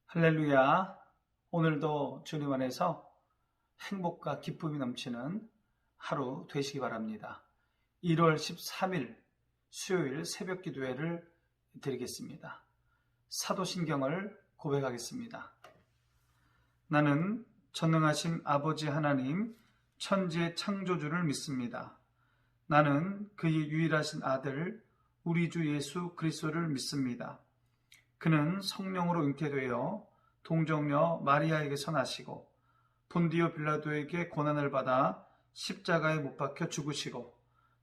할렐루야. 오늘도 주님 안에서 행복과 기쁨이 넘치는 하루 되시기 바랍니다. 1월 13일 수요일 새벽 기도회를 드리겠습니다. 사도신경을 고백하겠습니다. 나는 전능하신 아버지 하나님 천지의 창조주를 믿습니다. 나는 그의 유일하신 아들 우리 주 예수 그리스도를 믿습니다. 그는 성령으로 잉태되어 동정녀 마리아에게서 나시고 본디오 빌라도에게 고난을 받아 십자가에 못 박혀 죽으시고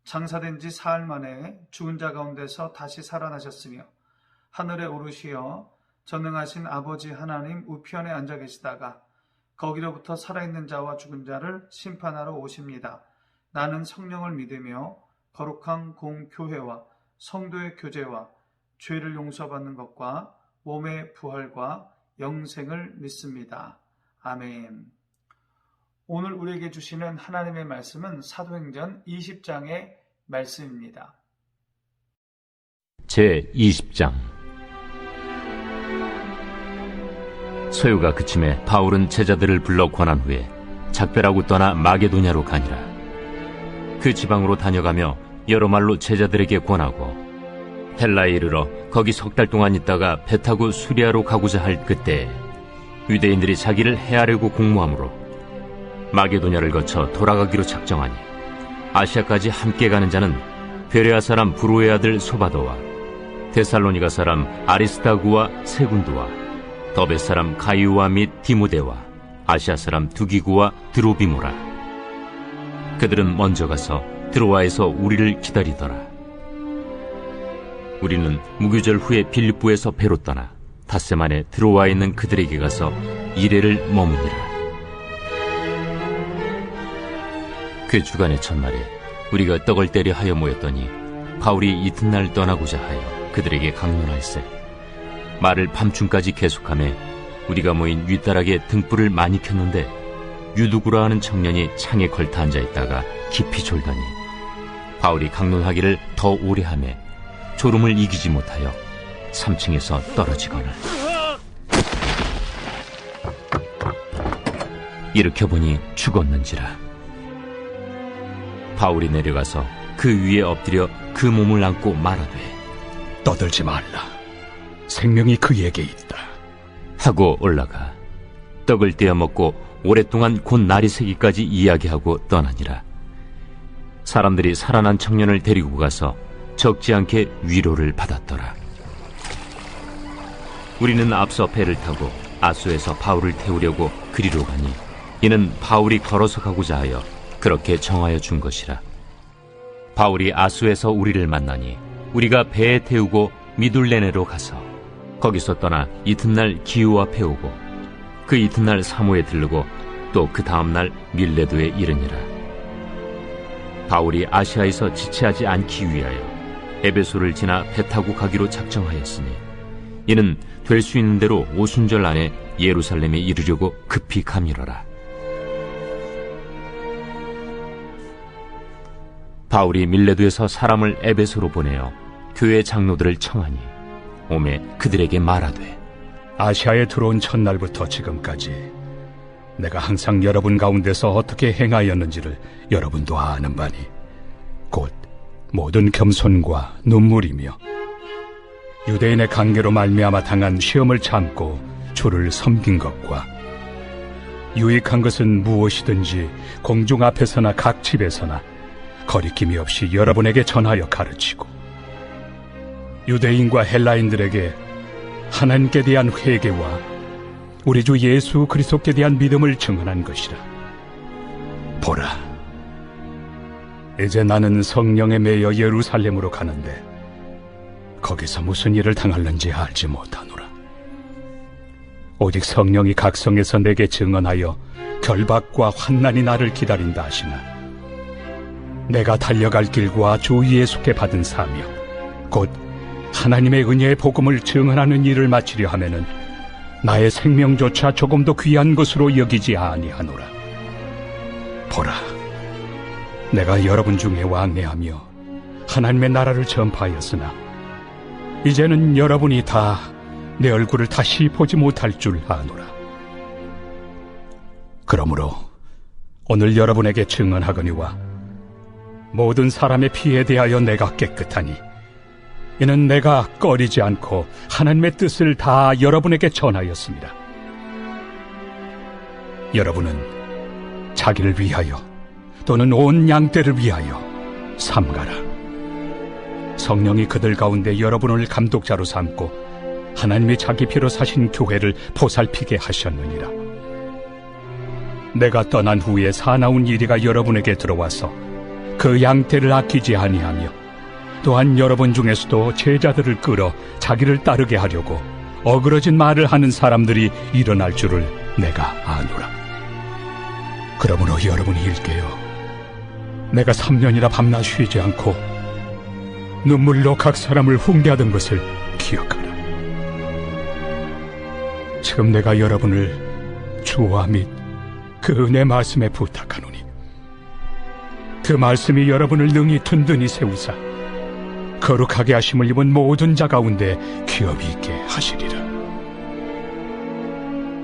장사된 지 사흘 만에 죽은 자 가운데서 다시 살아나셨으며 하늘에 오르시어 전능하신 아버지 하나님 우편에 앉아 계시다가 거기로부터 살아있는 자와 죽은 자를 심판하러 오십니다. 나는 성령을 믿으며 거룩한 공교회와 성도의 교제와 죄를 용서받는 것과 몸의 부활과 영생을 믿습니다. 아멘. 오늘 우리에게 주시는 하나님의 말씀은 사도행전 20장의 말씀입니다. 제20장. 소요가 그침에 바울은 제자들을 불러 권한 후에 작별하고 떠나 마게도냐로 가니라. 그 지방으로 다녀가며 여러 말로 제자들에게 권하고 헬라에 이르러 거기 석 달 동안 있다가 배 타고 수리아로 가고자 할 그때 유대인들이 자기를 해하려고 공모하므로 마게도냐를 거쳐 돌아가기로 작정하니 아시아까지 함께 가는 자는 베레아 사람 브로의 아들 소바도와 데살로니가 사람 아리스다구와 세군두와 더베 사람 가이오와 및 디모데와 아시아 사람 두기구와 드로비모라. 그들은 먼저 가서 드로아에서 우리를 기다리더라. 우리는 무교절 후에 빌립보에서 배로 떠나 닷새 만에 드로아에 있는 그들에게 가서 이레를 머무니라. 그 주간의 첫날에 우리가 떡을 때려 하여 모였더니 바울이 이튿날 떠나고자 하여 그들에게 강론할세 말을 밤중까지 계속하며 우리가 모인 윗다락에 등불을 많이 켰는데 유두구라 하는 청년이 창에 걸터 앉아있다가 깊이 졸더니 바울이 강론하기를 더 오래 하며 졸음을 이기지 못하여 3층에서 떨어지거늘 일으켜보니 죽었는지라. 바울이 내려가서 그 위에 엎드려 그 몸을 안고 말하되 떠들지 말라. 생명이 그에게 있다. 하고 올라가 떡을 떼어 먹고 오랫동안 곧 날이 새기까지 이야기하고 떠나니라. 사람들이 살아난 청년을 데리고 가서 적지 않게 위로를 받았더라. 우리는 앞서 배를 타고 아소에서 바울을 태우려고 그리로 가니 이는 바울이 걸어서 가고자 하여 그렇게 정하여 준 것이라. 바울이 아소에서 우리를 만나니 우리가 배에 태우고 미둘레네로 가서 거기서 떠나 이튿날 기우 앞에 오고 그 이튿날 사모에 들르고 또 그 다음날 밀레도에 이르니라. 바울이 아시아에서 지체하지 않기 위하여 에베소를 지나 배 타고 가기로 작정하였으니 이는 될 수 있는 대로 오순절 안에 예루살렘에 이르려고 급히 가밀어라. 바울이 밀레도에서 사람을 에베소로 보내어 교회 장로들을 청하니 오매 그들에게 말하되 아시아에 들어온 첫날부터 지금까지 내가 항상 여러분 가운데서 어떻게 행하였는지를 여러분도 아는 바니 곧 모든 겸손과 눈물이며 유대인의 관계로 말미암아 당한 시험을 참고 주를 섬긴 것과 유익한 것은 무엇이든지 공중 앞에서나 각 집에서나 거리낌이 없이 여러분에게 전하여 가르치고 유대인과 헬라인들에게 하나님께 대한 회개와 우리 주 예수 그리스도께 대한 믿음을 증언한 것이라. 보라, 이제 나는 성령에 매여 예루살렘으로 가는데 거기서 무슨 일을 당할는지 알지 못하노라. 오직 성령이 각성에서 내게 증언하여 결박과 환난이 나를 기다린다 하시나 내가 달려갈 길과 주 예수께 받은 사명 곧 하나님의 은혜의 복음을 증언하는 일을 마치려 하면은 나의 생명조차 조금도 귀한 것으로 여기지 아니하노라. 보라, 내가 여러분 중에 왕래하며 하나님의 나라를 전파하였으나 이제는 여러분이 다 내 얼굴을 다시 보지 못할 줄 아노라. 그러므로 오늘 여러분에게 증언하거니와 모든 사람의 피에 대하여 내가 깨끗하니 이는 내가 꺼리지 않고 하나님의 뜻을 다 여러분에게 전하였습니다. 여러분은 자기를 위하여 또는 온 양떼를 위하여 삼가라. 성령이 그들 가운데 여러분을 감독자로 삼고 하나님이 자기 피로 사신 교회를 보살피게 하셨느니라. 내가 떠난 후에 사나운 이리가 여러분에게 들어와서 그 양떼를 아끼지 아니하며 또한 여러분 중에서도 제자들을 끌어 자기를 따르게 하려고 어그러진 말을 하는 사람들이 일어날 줄을 내가 아노라. 그러므로 여러분이 일깨어 내가 3년이나 밤낮 쉬지 않고 눈물로 각 사람을 훈계하던 것을 기억하라. 지금 내가 여러분을 주와 및 그 은혜 말씀에 부탁하노니 그 말씀이 여러분을 능히 든든히 세우사 거룩하게 하심을 입은 모든 자 가운데 기업이 있게 하시리라.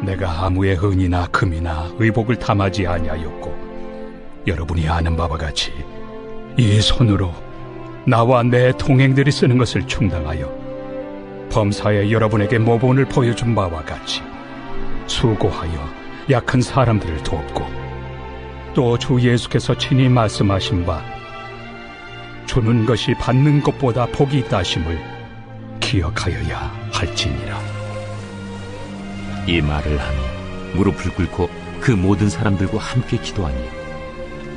내가 아무의 은이나 금이나 의복을 탐하지 아니하였고 여러분이 아는 바와 같이 이 손으로 나와 내 동행들이 쓰는 것을 충당하여 범사에 여러분에게 모본을 보여준 바와 같이 수고하여 약한 사람들을 돕고 또 주 예수께서 친히 말씀하신 바 주는 것이 받는 것보다 복이 있다 하심을 기억하여야 할지니라. 이 말을 하며 무릎을 꿇고 그 모든 사람들과 함께 기도하니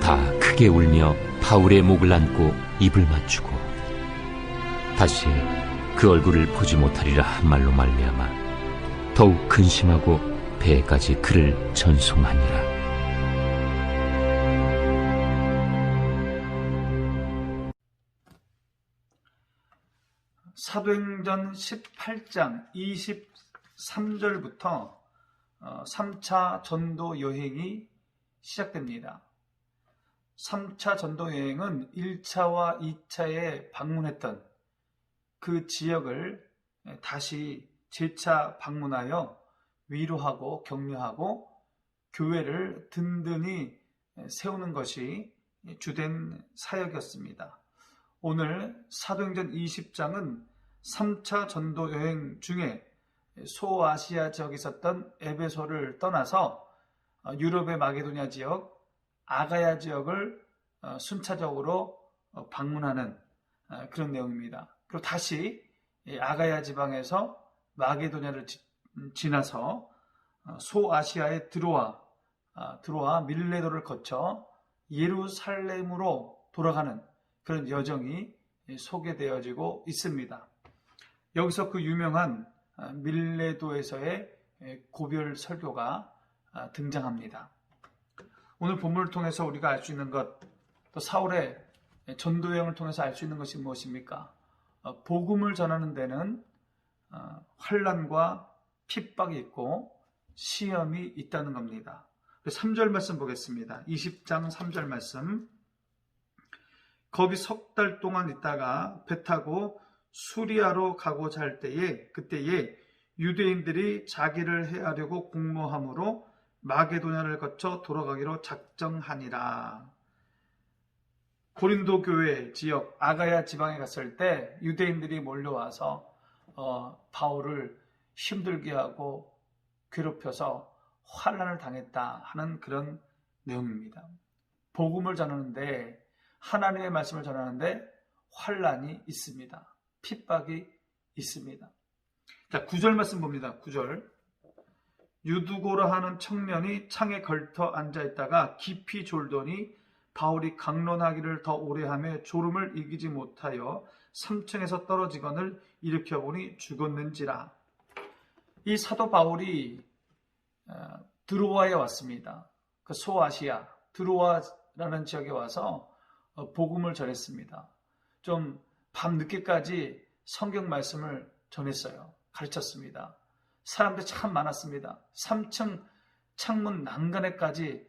다 크게 울며 바울의 목을 안고 입을 맞추고 다시 그 얼굴을 보지 못하리라 한 말로 말미암아 더욱 근심하고 배까지 그를 전송하니라. 사도행전 18장 23절부터 3차 전도 여행이 시작됩니다. 3차 전도 여행은 1차와 2차에 방문했던 그 지역을 다시 재차 방문하여 위로하고 격려하고 교회를 든든히 세우는 것이 주된 사역이었습니다. 오늘 사도행전 20장은 3차 전도 여행 중에 소아시아 지역에 있었던 에베소를 떠나서 유럽의 마게도냐 지역, 아가야 지역을 순차적으로 방문하는 그런 내용입니다. 그리고 다시 아가야 지방에서 마게도냐를 지나서 소아시아에 들어와 밀레도를 거쳐 예루살렘으로 돌아가는 그런 여정이 소개되어지고 있습니다. 여기서 그 유명한 밀레도에서의 고별 설교가 등장합니다. 오늘 본문을 통해서 우리가 알 수 있는 것, 또 사울의 전도 여행을 통해서 알 수 있는 것이 무엇입니까? 복음을 전하는 데는 환난과 핍박이 있고 시험이 있다는 겁니다. 3절 말씀 보겠습니다. 20장 3절 말씀. 거기 석 달 동안 있다가 배 타고 수리아로 가고자 할 때에 그때에 유대인들이 자기를 해하려고 공모함으로 마게도냐를 거쳐 돌아가기로 작정하니라. 고린도 교회 지역 아가야 지방에 갔을 때 유대인들이 몰려와서 바울을 힘들게 하고 괴롭혀서 환난을 당했다 하는 그런 내용입니다. 복음을 전하는데, 하나님의 말씀을 전하는데 환난이 있습니다. 핍박이 있습니다. 자, 9절 말씀 봅니다. 9절. 유두고라 하는 청년이 창에 걸터 앉아있다가 깊이 졸더니 바울이 강론하기를 더 오래 하며 졸음을 이기지 못하여 3층에서 떨어지거늘 일으켜보니 죽었는지라. 이 사도 바울이 드로아에 왔습니다. 그 소아시아 드로아라는 지역에 와서 복음을 전했습니다. 좀 밤늦게까지 성경 말씀을 전했어요. 가르쳤습니다. 사람들이 참 많았습니다. 3층 창문 난간에까지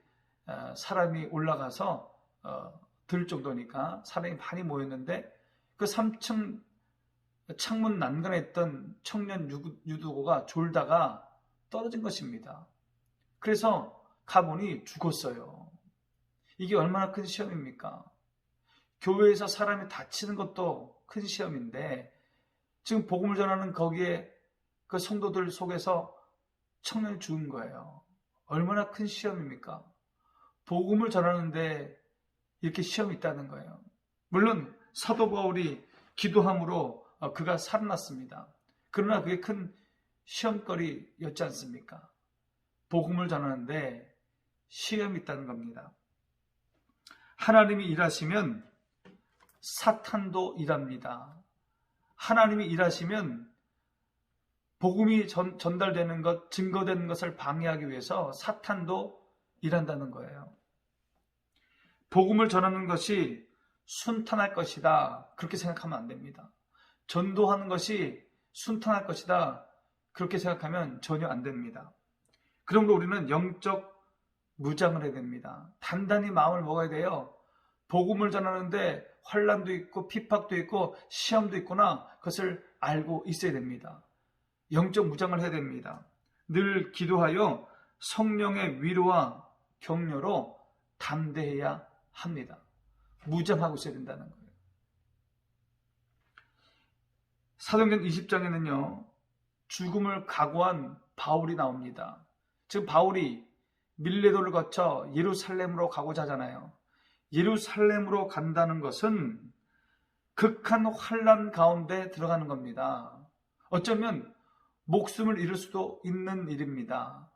사람이 올라가서 들 정도니까 사람이 많이 모였는데 그 3층 창문 난간에 있던 청년 유두고가 졸다가 떨어진 것입니다. 그래서 가보니 죽었어요. 이게 얼마나 큰 시험입니까? 교회에서 사람이 다치는 것도 큰 시험인데 지금 복음을 전하는 거기에 그 성도들 속에서 청년이 죽은 거예요. 얼마나 큰 시험입니까? 복음을 전하는데 이렇게 시험이 있다는 거예요. 물론 사도 바울이 기도함으로 그가 살아났습니다. 그러나 그게 큰 시험거리였지 않습니까? 복음을 전하는데 시험이 있다는 겁니다. 하나님이 일하시면 사탄도 일합니다. 하나님이 일하시면 복음이 전달되는 것, 증거되는 것을 방해하기 위해서 사탄도 일한다는 거예요. 복음을 전하는 것이 순탄할 것이다. 그렇게 생각하면 안 됩니다. 전도하는 것이 순탄할 것이다. 그렇게 생각하면 전혀 안 됩니다. 그러므로 우리는 영적 무장을 해야 됩니다. 단단히 마음을 먹어야 돼요. 복음을 전하는데 환난도 있고 핍박도 있고 시험도 있구나. 그것을 알고 있어야 됩니다. 영적 무장을 해야 됩니다. 늘 기도하여 성령의 위로와 격려로 담대해야 합니다. 무장하고 있어야 된다는 거예요. 사도행전 20장에는요. 죽음을 각오한 바울이 나옵니다. 지금 바울이 밀레도를 거쳐 예루살렘으로 가고자 하잖아요. 예루살렘으로 간다는 것은 극한 환난 가운데 들어가는 겁니다. 어쩌면 목숨을 잃을 수도 있는 일입니다.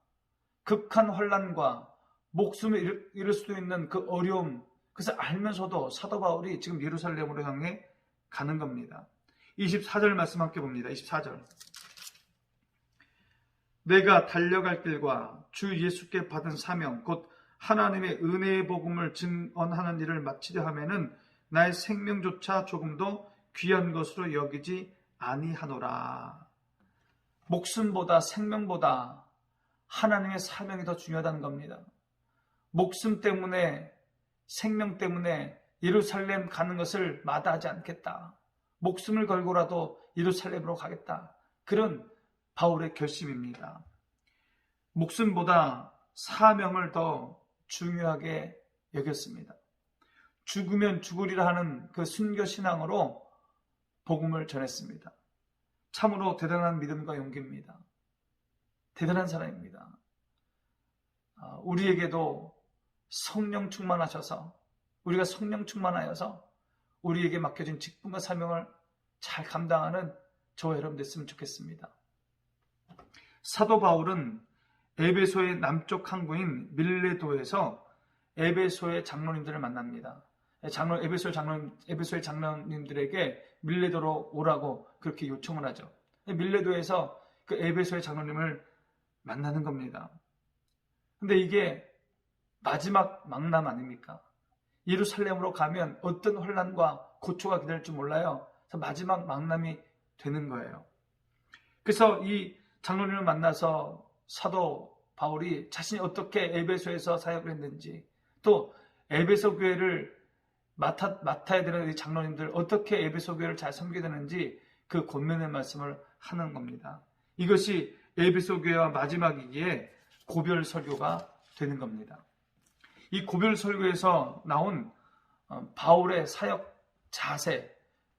극한 환난과 목숨을 잃을 수도 있는 그 어려움, 그래서 알면서도 사도 바울이 지금 예루살렘으로 향해 가는 겁니다. 24절 말씀 함께 봅니다. 24절. 내가 달려갈 길과 주 예수께 받은 사명 곧 하나님의 은혜의 복음을 증언하는 일을 마치려 하면은 나의 생명조차 조금도 귀한 것으로 여기지 아니하노라. 목숨보다 생명보다 하나님의 사명이 더 중요하다는 겁니다. 목숨 때문에 생명 때문에 예루살렘 가는 것을 마다하지 않겠다. 목숨을 걸고라도 예루살렘으로 가겠다. 그런 바울의 결심입니다. 목숨보다 사명을 더 중요하게 여겼습니다. 죽으면 죽으리라 하는 그 순교신앙으로 복음을 전했습니다. 참으로 대단한 믿음과 용기입니다. 대단한 사람입니다. 우리에게도 성령 충만하셔서 우리가 성령 충만하여서 우리에게 맡겨진 직분과 사명을 잘 감당하는 저와 여러분 됐으면 좋겠습니다. 사도 바울은 에베소의 남쪽 항구인 밀레도에서 에베소의 장로님들을 만납니다. 에베소의 장로님들에게 밀레도로 오라고 그렇게 요청을 하죠. 밀레도에서 그 에베소의 장로님을 만나는 겁니다. 근데 이게 마지막 망람 아닙니까? 예루살렘으로 가면 어떤 혼란과 고초가 기다릴 줄 몰라요. 그래서 마지막 망람이 되는 거예요. 그래서 이 장로님을 만나서 사도 바울이 자신이 어떻게 에베소에서 사역을 했는지, 또 에베소 교회를 맡아야 되는 이 장로님들 어떻게 에베소 교회를 잘 섬기게 되는지 그 권면의 말씀을 하는 겁니다. 이것이 에베소 교회와 마지막이기에 고별 설교가 되는 겁니다. 이 고별 설교에서 나온 바울의 사역 자세,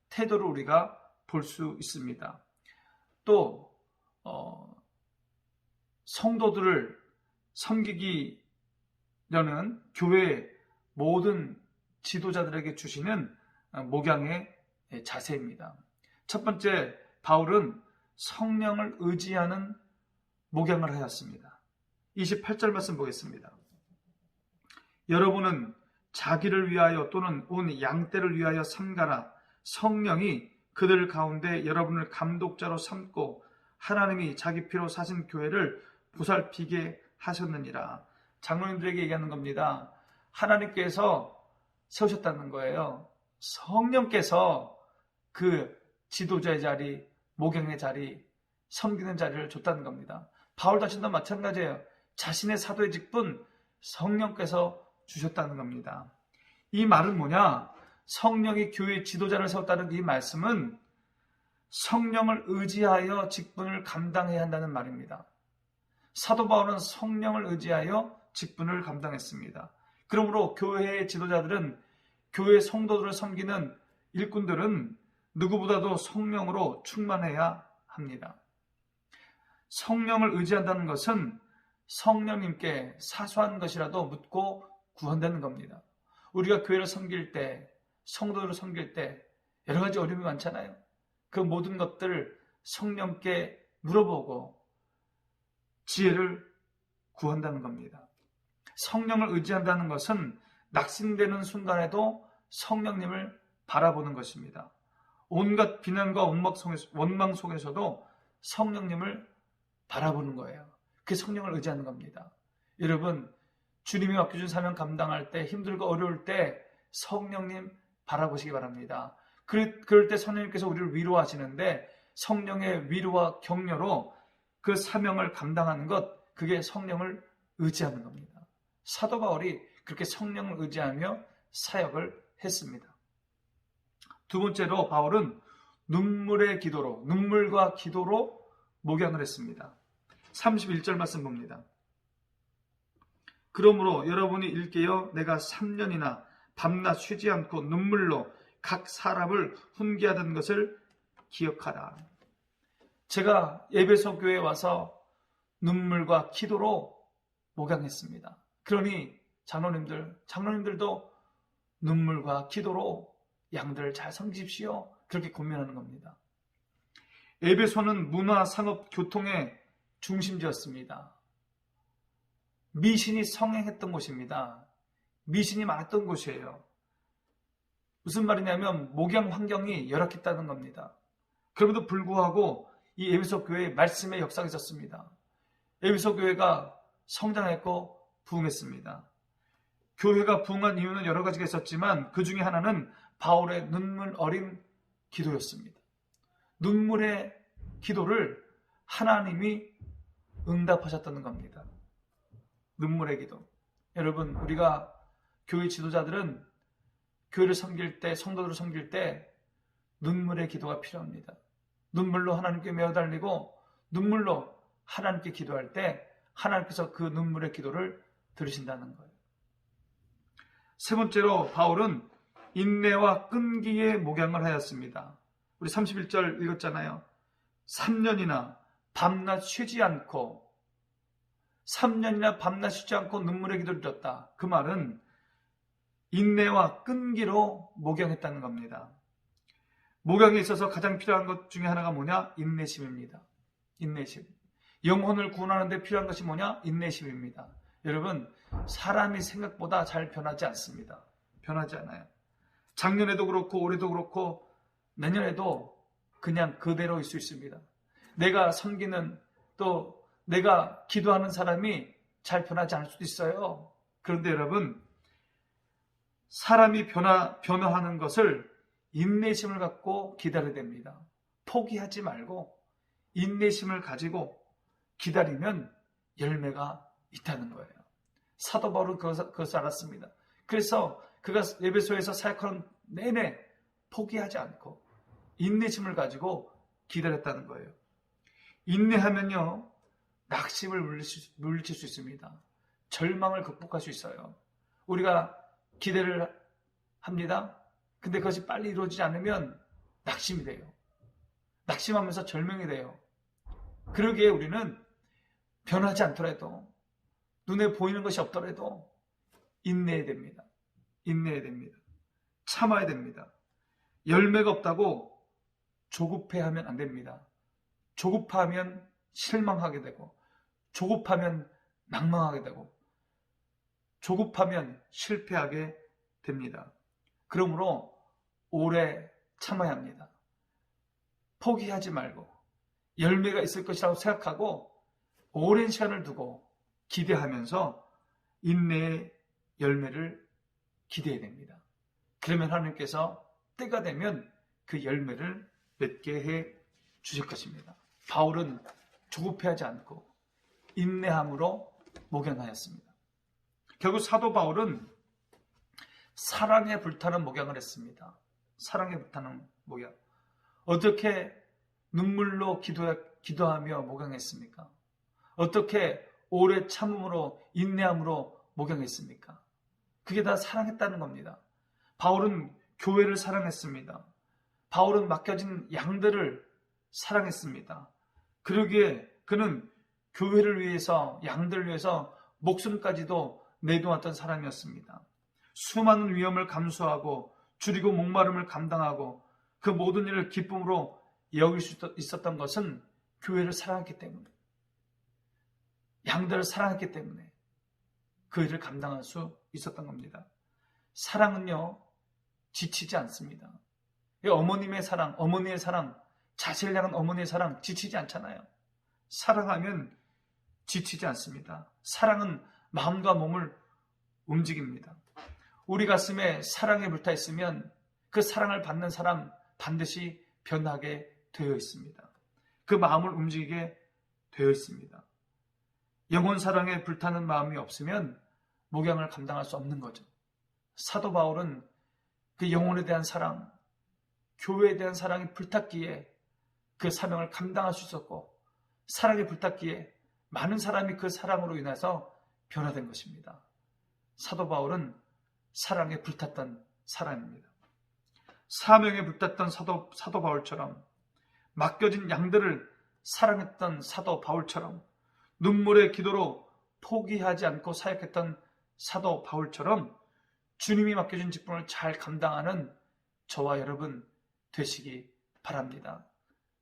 태도를 우리가 볼 수 있습니다. 또 성도들을 섬기려는 교회의 모든 지도자들에게 주시는 목양의 자세입니다. 첫 번째, 바울은 성령을 의지하는 목양을 하였습니다. 28절 말씀 보겠습니다. 여러분은 자기를 위하여 또는 온 양떼를 위하여 삼가라. 성령이 그들 가운데 여러분을 감독자로 삼고 하나님이 자기 피로 사신 교회를 보살피게 하셨느니라. 장로님들에게 얘기하는 겁니다. 하나님께서 세우셨다는 거예요. 성령께서 그 지도자의 자리, 목양의 자리, 섬기는 자리를 줬다는 겁니다. 바울 자신도 마찬가지예요. 자신의 사도의 직분 성령께서 주셨다는 겁니다. 이 말은 뭐냐? 성령이 교회의 지도자를 세웠다는 이 말씀은 성령을 의지하여 직분을 감당해야 한다는 말입니다. 사도 바울은 성령을 의지하여 직분을 감당했습니다. 그러므로 교회의 지도자들은, 교회 성도들을 섬기는 일꾼들은 누구보다도 성령으로 충만해야 합니다. 성령을 의지한다는 것은 성령님께 사소한 것이라도 묻고 구한다는 겁니다. 우리가 교회를 섬길 때, 성도들을 섬길 때 여러 가지 어려움이 많잖아요. 그 모든 것들을 성령께 물어보고 지혜를 구한다는 겁니다. 성령을 의지한다는 것은 낙심되는 순간에도 성령님을 바라보는 것입니다. 온갖 비난과 원망 속에서도 성령님을 바라보는 거예요. 그 성령을 의지하는 겁니다. 여러분, 주님이 맡겨준 사명 감당할 때, 힘들고 어려울 때 성령님 바라보시기 바랍니다. 그럴 때 성령님께서 우리를 위로하시는데, 성령의 위로와 격려로 그 사명을 감당하는 것, 그게 성령을 의지하는 겁니다. 사도 바울이 그렇게 성령을 의지하며 사역을 했습니다. 두 번째로 바울은 눈물과 기도로 목양을 했습니다. 31절 말씀 봅니다. 그러므로 여러분이 일깨어 내가 3년이나 밤낮 쉬지 않고 눈물로 각 사람을 훈계하던 것을 기억하라. 제가 에베소 교회에 와서 눈물과 기도로 목양했습니다. 그러니 장로님들도 눈물과 기도로 양들을 잘 섬기십시오. 그렇게 권면하는 겁니다. 에베소는 문화, 상업, 교통의 중심지였습니다. 미신이 성행했던 곳입니다. 미신이 많았던 곳이에요. 무슨 말이냐면 목양 환경이 열악했다는 겁니다. 그럼에도 불구하고 이 에베소 교회에 말씀의 역사가 있었습니다. 에베소 교회가 성장했고 부흥했습니다. 교회가 부흥한 이유는 여러 가지가 있었지만 그 중에 하나는 바울의 눈물 어린 기도였습니다. 눈물의 기도를 하나님이 응답하셨다는 겁니다. 눈물의 기도. 여러분, 우리가 교회 지도자들은 교회를 섬길 때, 성도들을 섬길 때 눈물의 기도가 필요합니다. 눈물로 하나님께 매어달리고 눈물로 하나님께 기도할 때 하나님께서 그 눈물의 기도를 들으신다는 거예요. 세 번째로 바울은 인내와 끈기의 목양을 하였습니다. 우리 31절 읽었잖아요. 3년이나 밤낮 쉬지 않고 눈물의 기도를 드렸다. 그 말은 인내와 끈기로 목양했다는 겁니다. 목양에 있어서 가장 필요한 것 중에 하나가 뭐냐? 인내심입니다. 인내심. 영혼을 구원하는 데 필요한 것이 뭐냐? 인내심입니다. 여러분, 사람이 생각보다 잘 변하지 않습니다. 변하지 않아요. 작년에도 그렇고 올해도 그렇고 내년에도 그냥 그대로일 수 있습니다. 내가 섬기는, 또 내가 기도하는 사람이 잘 변하지 않을 수도 있어요. 그런데 여러분, 사람이 변화하는 것을 인내심을 갖고 기다려야 됩니다. 포기하지 말고 인내심을 가지고 기다리면 열매가 있다는 거예요. 사도 바울은 그것을 알았습니다. 그래서 그가 에베소에서 사역하는 내내 포기하지 않고 인내심을 가지고 기다렸다는 거예요. 인내하면요, 낙심을 물리칠 수 있습니다. 절망을 극복할 수 있어요. 우리가 기대를 합니다. 근데 그것이 빨리 이루어지지 않으면 낙심이 돼요. 낙심하면서 절망이 돼요. 그러기에 우리는 변하지 않더라도, 눈에 보이는 것이 없더라도 인내해야 됩니다. 인내해야 됩니다. 참아야 됩니다. 열매가 없다고 조급해하면 안 됩니다. 조급하면 실망하게 되고, 조급하면 낭망하게 되고, 조급하면 실패하게 됩니다. 그러므로 오래 참아야 합니다. 포기하지 말고 열매가 있을 것이라고 생각하고 오랜 시간을 두고 기대하면서 인내의 열매를 기대해야 됩니다. 그러면 하나님께서 때가 되면 그 열매를 맺게 해 주실 것입니다. 바울은 조급해하지 않고 인내함으로 목양하였습니다. 결국 사도 바울은 사랑에 불타는 목양을 했습니다. 사랑에 불타는 목양. 어떻게 눈물로 기도하며 목양했습니까? 어떻게 오래 참음으로 인내함으로 목양했습니까? 그게 다 사랑했다는 겁니다. 바울은 교회를 사랑했습니다. 바울은 맡겨진 양들을 사랑했습니다. 그러기에 그는 교회를 위해서, 양들을 위해서 목숨까지도 내놓았던 사람이었습니다. 수많은 위험을 감수하고 줄이고 목마름을 감당하고 그 모든 일을 기쁨으로 여길 수 있었던 것은 교회를 사랑했기 때문에, 양들을 사랑했기 때문에 그 일을 감당할 수 있었던 겁니다. 사랑은요, 지치지 않습니다. 어머님의 사랑, 어머니의 사랑, 자식을 향한 어머니의 사랑 지치지 않잖아요. 사랑하면 지치지 않습니다. 사랑은 마음과 몸을 움직입니다. 우리 가슴에 사랑이 불타 있으면 그 사랑을 받는 사람 반드시 변하게 되어 있습니다. 그 마음을 움직이게 되어 있습니다. 영혼 사랑에 불타는 마음이 없으면 목양을 감당할 수 없는 거죠. 사도 바울은 그 영혼에 대한 사랑, 교회에 대한 사랑이 불탔기에 그 사명을 감당할 수 있었고, 사랑이 불탔기에 많은 사람이 그 사랑으로 인해서 변화된 것입니다. 사도 바울은 사랑에 불탔던 사람입니다. 사명에 불탔던 사도 바울처럼, 맡겨진 양들을 사랑했던 사도 바울처럼, 눈물의 기도로 포기하지 않고 사역했던 사도 바울처럼 주님이 맡겨준 직분을 잘 감당하는 저와 여러분 되시기 바랍니다.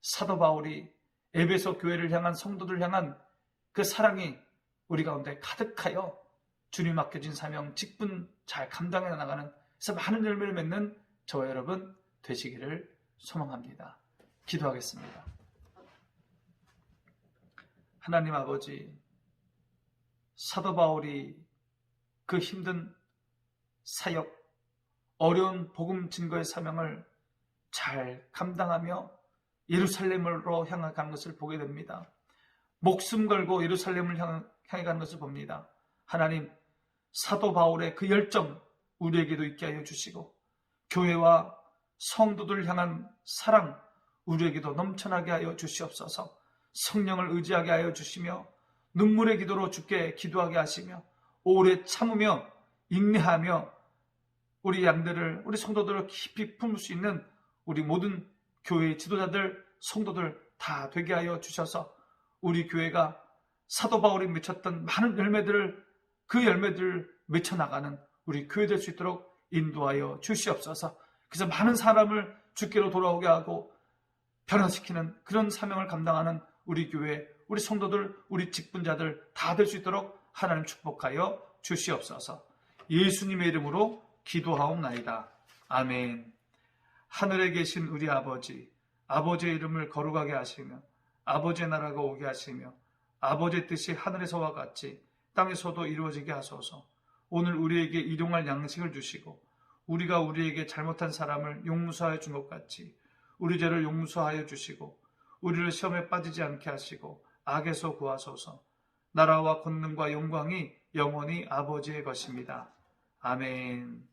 사도 바울이 에베소 교회를 향한 성도들 향한 그 사랑이 우리 가운데 가득하여 주님 맡겨진 사명, 직분 잘 감당해 나가는, 그래서 많은 열매를 맺는 저와 여러분 되시기를 소망합니다. 기도하겠습니다. 하나님 아버지, 사도 바울이 그 힘든 사역, 어려운 복음 증거의 사명을 잘 감당하며 예루살렘으로 향해 가는 것을 보게 됩니다. 목숨 걸고 예루살렘을 향해 가는 것을 봅니다. 하나님, 사도 바울의 그 열정 우리에게도 있게 하여 주시고, 교회와 성도들 향한 사랑 우리에게도 넘쳐나게 하여 주시옵소서. 성령을 의지하게 하여 주시며 눈물의 기도로 주께 기도하게 하시며 오래 참으며 인내하며 우리 양들을, 우리 성도들을 깊이 품을 수 있는 우리 모든 교회의 지도자들, 성도들 다 되게 하여 주셔서 우리 교회가 사도 바울이 맺혔던 많은 열매들을, 그 열매들을 맺혀나가는 우리 교회 될 수 있도록 인도하여 주시옵소서. 그래서 많은 사람을 주께로 돌아오게 하고 변화시키는 그런 사명을 감당하는 우리 교회, 우리 성도들, 우리 직분자들 다 될 수 있도록 하나님 축복하여 주시옵소서. 예수님의 이름으로 기도하옵나이다. 아멘. 하늘에 계신 우리 아버지, 아버지의 이름을 거룩하게 하시며 아버지의 나라가 오게 하시며 아버지의 뜻이 하늘에서와 같이 땅에서도 이루어지게 하소서. 오늘 우리에게 일용할 양식을 주시고 우리가 우리에게 잘못한 사람을 용서하여 준 것 같이 우리 죄를 용서하여 주시고 우리를 시험에 빠지지 않게 하시고 악에서 구하소서. 나라와 권능과 영광이 영원히 아버지의 것입니다. 아멘.